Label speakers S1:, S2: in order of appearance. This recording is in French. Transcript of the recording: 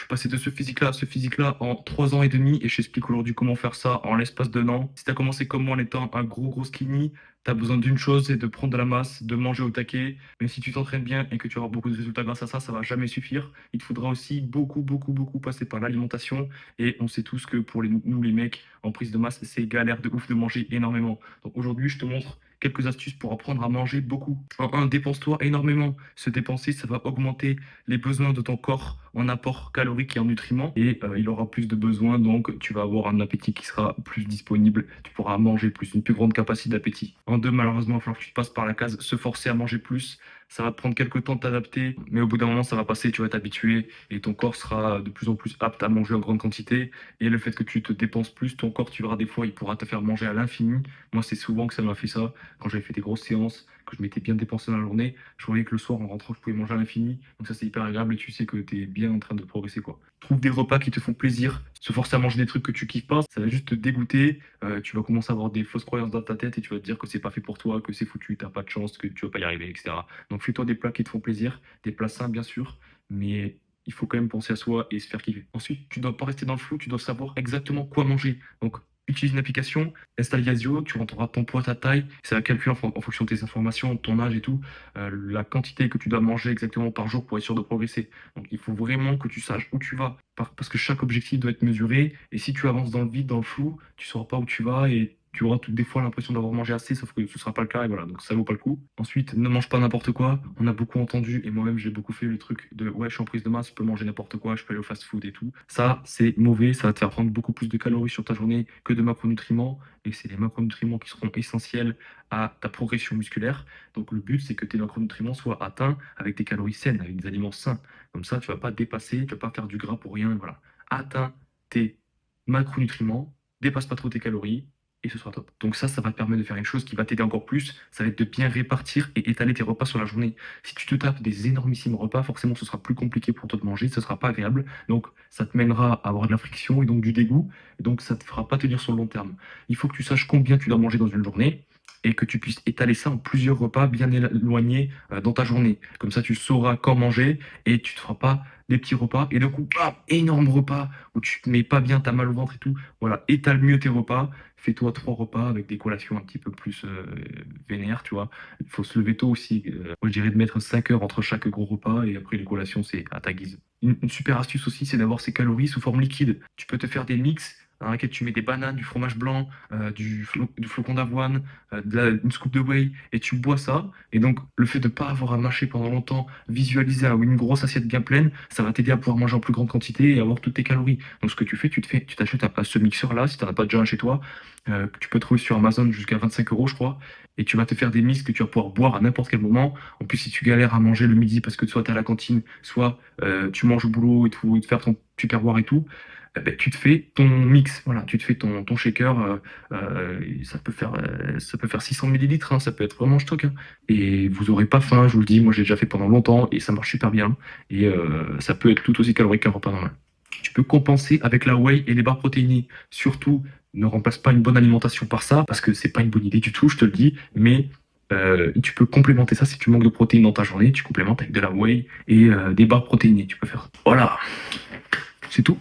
S1: passé de ce physique-là à ce physique-là en 3 ans et demi et je t'explique aujourd'hui comment faire ça en l'espace d'un an. Si tu as commencé comme moi en étant un gros skinny, tu as besoin d'une chose, c'est de prendre de la masse, de manger au taquet. Même si tu t'entraînes bien et que tu auras beaucoup de résultats grâce à ça, ça va jamais suffire. Il te faudra aussi beaucoup passer par l'alimentation. Et on sait tous que pour nous les mecs, en prise de masse, c'est galère de ouf de manger énormément. Donc aujourd'hui, je te montre quelques astuces pour apprendre à manger beaucoup. En un, dépense-toi énormément. Se dépenser, ça va augmenter les besoins de ton corps en apport calorique et en nutriments. Et il aura plus de besoins, donc tu vas avoir un appétit qui sera plus disponible. Tu pourras manger plus, une plus grande capacité d'appétit. En deux, malheureusement, il va falloir que tu passes par la case se forcer à manger plus. Ça va te prendre quelques temps de t'adapter, mais au bout d'un moment, ça va passer, tu vas t'habituer et ton corps sera de plus en plus apte à manger en grande quantité. Et le fait que tu te dépenses plus, ton corps, tu verras des fois, il pourra te faire manger à l'infini. Moi, c'est souvent que ça m'a fait ça quand j'avais fait des grosses séances, que je m'étais bien dépensé dans la journée. Je voyais que le soir, en rentrant, je pouvais manger à l'infini. Donc ça, c'est hyper agréable et tu sais que tu es bien en train de progresser, quoi. Trouve des repas qui te font plaisir. Se forcer à manger des trucs que tu kiffes pas, ça va juste te dégoûter. Tu vas commencer à avoir des fausses croyances dans ta tête et tu vas te dire que c'est pas fait pour toi, que c'est foutu, t'as pas de chance, que tu vas pas y arriver, etc. Donc fais-toi des plats qui te font plaisir, des plats sains bien sûr, mais il faut quand même penser à soi et se faire kiffer. Ensuite, tu dois pas rester dans le flou, tu dois savoir exactement quoi manger. Donc utilise une application, installe Yazio, tu rentreras ton poids, ta taille, ça va calculer en fonction de tes informations, de ton âge et tout, la quantité que tu dois manger exactement par jour pour être sûr de progresser. Donc il faut vraiment que tu saches où tu vas, parce que chaque objectif doit être mesuré, et si tu avances dans le vide, dans le flou, tu sauras pas où tu vas et tu auras des fois l'impression d'avoir mangé assez, sauf que ce ne sera pas le cas, et voilà, donc ça vaut pas le coup. Ensuite, ne mange pas n'importe quoi. On a beaucoup entendu, et moi-même j'ai beaucoup fait le truc de ouais, je suis en prise de masse, je peux manger n'importe quoi, je peux aller au fast-food et tout. Ça, c'est mauvais, ça va te faire prendre beaucoup plus de calories sur ta journée que de macronutriments, et c'est les macronutriments qui seront essentiels à ta progression musculaire. Donc le but, c'est que tes macronutriments soient atteints avec des calories saines, avec des aliments sains. Comme ça, tu vas pas dépasser, tu vas pas faire du gras pour rien, voilà. Atteins tes macronutriments, dépasse pas trop tes calories, et ce sera top. Donc ça va te permettre de faire une chose qui va t'aider encore plus, ça va être de bien répartir et étaler tes repas sur la journée. Si tu te tapes des énormissimes repas, forcément ce sera plus compliqué pour toi de manger, ce sera pas agréable, donc ça te mènera à avoir de la friction et donc du dégoût, et donc ça te fera pas tenir sur le long terme. Il faut que tu saches combien tu dois manger dans une journée, et que tu puisses étaler ça en plusieurs repas bien éloignés dans ta journée. Comme ça, tu sauras quand manger et tu ne te feras pas des petits repas et d'un coup, bam, énorme repas où tu te mets pas bien, t'as mal au ventre et tout. Voilà, étale mieux tes repas. Fais-toi 3 repas avec des collations un petit peu plus vénères, tu vois. Il faut se lever tôt aussi. Moi, je dirais de mettre 5 heures entre chaque gros repas et après les collations, c'est à ta guise. Une super astuce aussi, c'est d'avoir ces calories sous forme liquide. Tu peux te faire des mix dans lesquels tu mets des bananes, du fromage blanc, du flocon d'avoine, une scoop de whey, et tu bois ça. Et donc, le fait de ne pas avoir à mâcher pendant longtemps, visualiser une grosse assiette bien pleine, ça va t'aider à pouvoir manger en plus grande quantité et avoir toutes tes calories. Donc, ce que tu fais, tu t'achètes ce mixeur-là, si tu n'en as pas déjà un chez toi, que tu peux trouver sur Amazon jusqu'à 25 euros, je crois, et tu vas te faire des mix que tu vas pouvoir boire à n'importe quel moment. En plus, si tu galères à manger le midi parce que soit tu es à la cantine, soit tu manges au boulot et tout, et te faire ton tupperware et tout, ben, tu te fais ton mix, voilà, tu te fais ton shaker, ça peut faire 600 millilitres, hein, ça peut être vraiment stock, hein. Et vous aurez pas faim, je vous le dis, moi j'ai déjà fait pendant longtemps et ça marche super bien. Et ça peut être tout aussi calorique qu'un repas normal. Tu peux compenser avec la whey et les barres protéinées. Surtout, ne remplace pas une bonne alimentation par ça, parce que c'est pas une bonne idée du tout, je te le dis, mais tu peux complémenter ça si tu manques de protéines dans ta journée, tu complémentes avec de la whey et des barres protéinées, tu peux faire. Voilà, c'est tout.